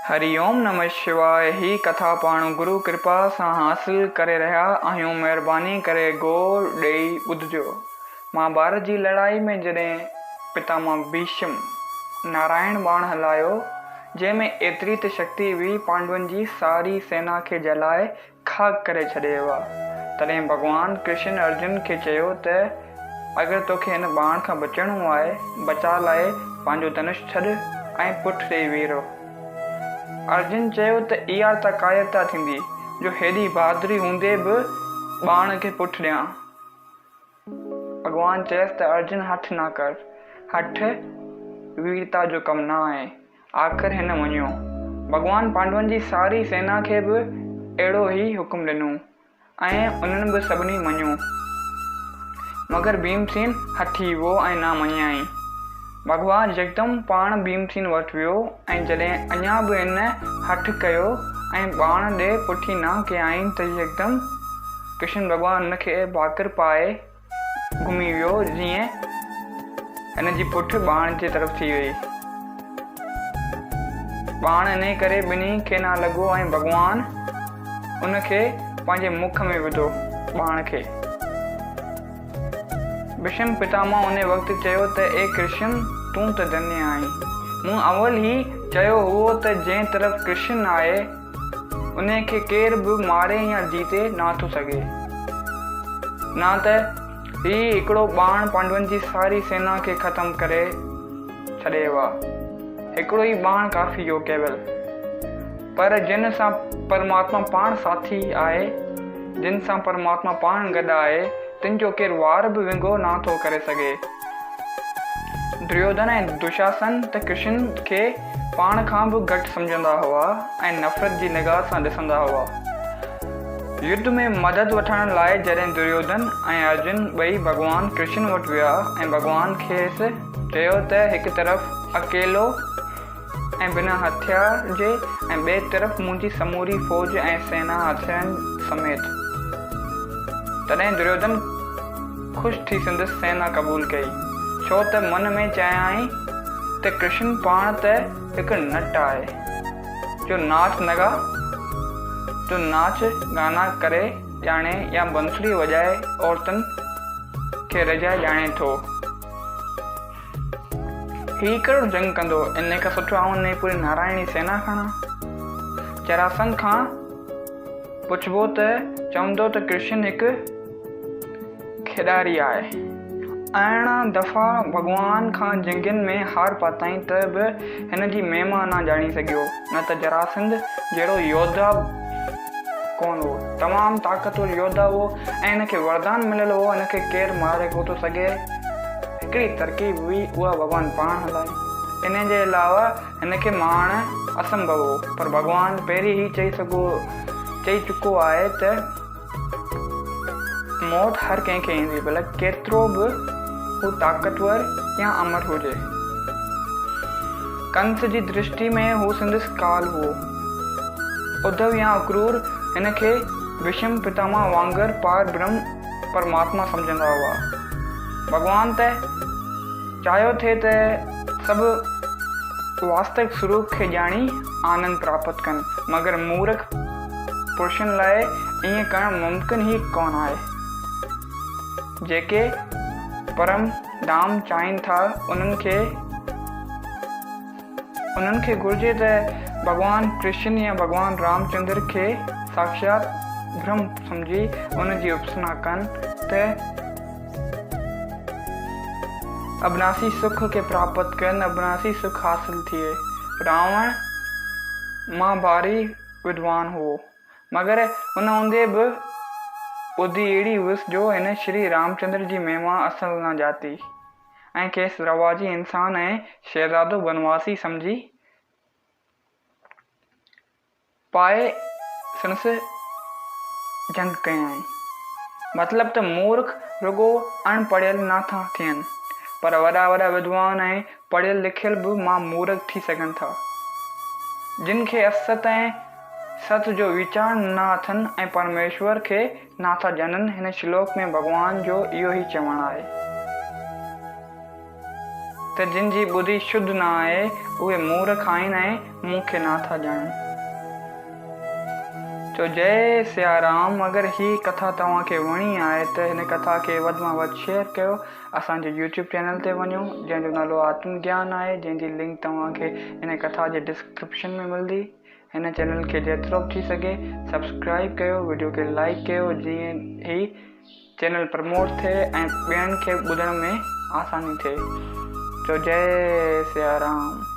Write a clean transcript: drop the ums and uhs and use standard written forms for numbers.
हरिओम नमः शिवाय। ही कथा पाण गुरु कृपा सां हासिल करे रहिया आहियूं। महिरबानी करे गौर ॾेई ॿुधिजो। महाभारत जी लड़ाई में जॾहिं पितामह भीष्म नारायण बाण हलायो, जंहिंमें एतिरी त शक्ति हुई पांडवनि जी सारी सेना खे जलाए खाक करे छॾियो हुआ, तॾहिं भॻवान कृष्ण अर्जुन खे चयो त अगरि तोखे हिन बाण खां बचणो आहे, बचा लाइ पंहिंजो धनुष छॾ ऐं पुठि ॾेई बीहो। अर्जुन चयो त इहा त कायरता थींदी जो हेॾी बहादुरी हूंदे बि बाण खे पुठि ॾियां। भॻवान चयसि त अर्जुन हठ न कर, हठ वीरता जो कमु न आहे। आख़िर हिन मञियो। भॻवान पांडवनि जी सारी सेना खे बि अहिड़ो ई हुकुम ॾिनो ऐं उन्हनि बि सभिनी मञियो, मगर भीमसेन हठी वियो ऐं न मञियाई। भगवान यकदम पाण भीमसेन वटि वियो ऐं जॾहिं अञा बि हिन हठ कयो ऐं बाण ॾे पुठी न कयाईं त यकदम कृष्ण भॻवान हुनखे भाकर पाए घुमी वियो, जीअं हिन जी पुठि बाण जे तरफ़ थी वई। बाण इन करे ॿिन्ही खे न लॻो ऐं भॻवान उनखे पंहिंजे मुख में विधो बाण खे। भीष्म पितामह उन वक़्तु चयो त ए कृष्ण, तूं त धन्य आहीं। मूं अवल ई चयो हुओ त जंहिं तरफ़ कृष्ण आहे उन खे केर बि मारे या जीते नथो सघे। न त ही हिकिड़ो बाण पांडवनि जी सारी सेना खे ख़तमु करे छॾियो आहे। हिकिड़ो ई बाण काफ़ी हो केवल। पर जिन सां परमात्मा पाण साथी आहे, जिन सां परमात्मा पाण गॾु आहे, तिन जो केरु वार बि विंगो नथो करे सघे। दुर्योधन ऐं दुशासन त कृष्ण खे पाण खां बि घटि सम्झंदा हुआ ऐं नफ़रत जी निगाह सां ॾिसंदा हुआ। युद्ध में मदद वठण लाइ जॾहिं दुर्योधन ऐं अर्जुन ॿई भॻवान कृष्ण वटि विया ऐं भॻवान खेसि चयो त हिकु तरफ़ अकेलो ऐं बिना हथियार जे ऐं ॿिए तरफ़ मुंहिंजी समूरी फ़ौज ऐं सेना हथियारनि समेत, तॾहिं दुर्योधन ख़ुशि थी संदसि सेना क़बूल कई, छो त मन में चाहियई त कृष्ण पाण त हिकु नट आहे जो नाच नगा जो नाच गाना करे ॼाणे या बंसुरी वॼाए औरतुनि खे रजाए ॼाणे थो। ही कहिड़ो जंग कंदो? इन खां सुठो आऊं ने पूरी नारायणी सेना खणा। जरासंध खां पुछबो त चवंदो त कृष्ण हिकु खिडारी आहे। अरिड़हं दफ़ा भॻवान खां जंगनि में हार पाताईं त बि हिन जी महिमा न ॼाणी सघियो। न त जरासंध जहिड़ो योद्धा कोन हो, तमामु ताक़तवर योद्धा हो ऐं हिनखे वरदान मिलियल हो, हिनखे केरु मारे कोन थो सघे। हिकिड़ी तरकीब हुई, उहा भॻवान पाण हलाई। इन जे अलावा हिनखे मारण असंभव हो, पर भॻवान पहिरीं ई चई चुको आहे त मौत हर कंहिंखे ईंदी, भले केतिरो बि हू ताक़तवर या अमर हुजे। कंस जी दृष्टि में हू संदसि काल हो। उद्धव या अक्रूर हिनखे भीष्म पितामह वांगुर पार ब्रह्म परमात्मा सम्झंदा हुआ। भॻवान त चाहियो थे त सभु वास्तविक स्वरूप खे ॼाणी आनंद प्राप्त कनि, मगर मूर्ख पुरुषनि लाइ ईअं करणु मुमकिन ई कोन आहे। जेके परम धाम चाहिनि था, उन्हनि खे घुर्जे त भॻवान कृष्ण या भॻवान रामचंद्र खे साक्षात ब्रह्म सम्झी उन जी उपासना कनि त अविनाशी सुख खे प्राप्त कनि, अविनाशी सुख हासिल थिए। रावण मां भारी विद्वान हो, मगर हुन हूंदे बि ॿुधी अहिड़ी हुअसि जो हिन श्री रामचंद्र जी महिमा असल न ॼाती ऐं खेसि रवाजी इंसान ऐं शहज़ादो बनवासी सम्झी पाए संसि जंग कयई। मतिलब त मूर्ख रुगो अणपढ़ियल नथा थियनि, पर वॾा वॾा विद्वान ऐं पढ़ियल लिखियल बि मां मूर्ख थी सघनि था। जिन खे असत ऐं सत जो वीचार न अथनि ऐं परमेश्वर खे नथा ॼाणनि, हिन श्लोक में भॻवान जो इहो ई चवणु आहे त त जिन जी ॿुधी शुद्ध न आहे उहे मूर्ख आहिनि ऐं मूंखे नथा ॼाणनि। तो जय सिया राम। अगरि ही कथा तव्हांखे वणी आहे त हिन कथा खे वधि में वधि शेयर कयो। असांजे यूट्यूब चैनल ते वञो जंहिंजो नालो आत्मज्ञान आहे, जंहिंजी लिंक तव्हांखे हिन कथा जे डिस्क्रिप्शन में मिलंदी। हिन चैनल खे जेतिरो बि थी सघे सब्सक्राइब कयो, वीडियो खे लाइक कयो जीअं ही चैनल प्रमोट थिए ऐं ॿियनि खे ॿुधण में आसानी थिए। तो जय सिया राम।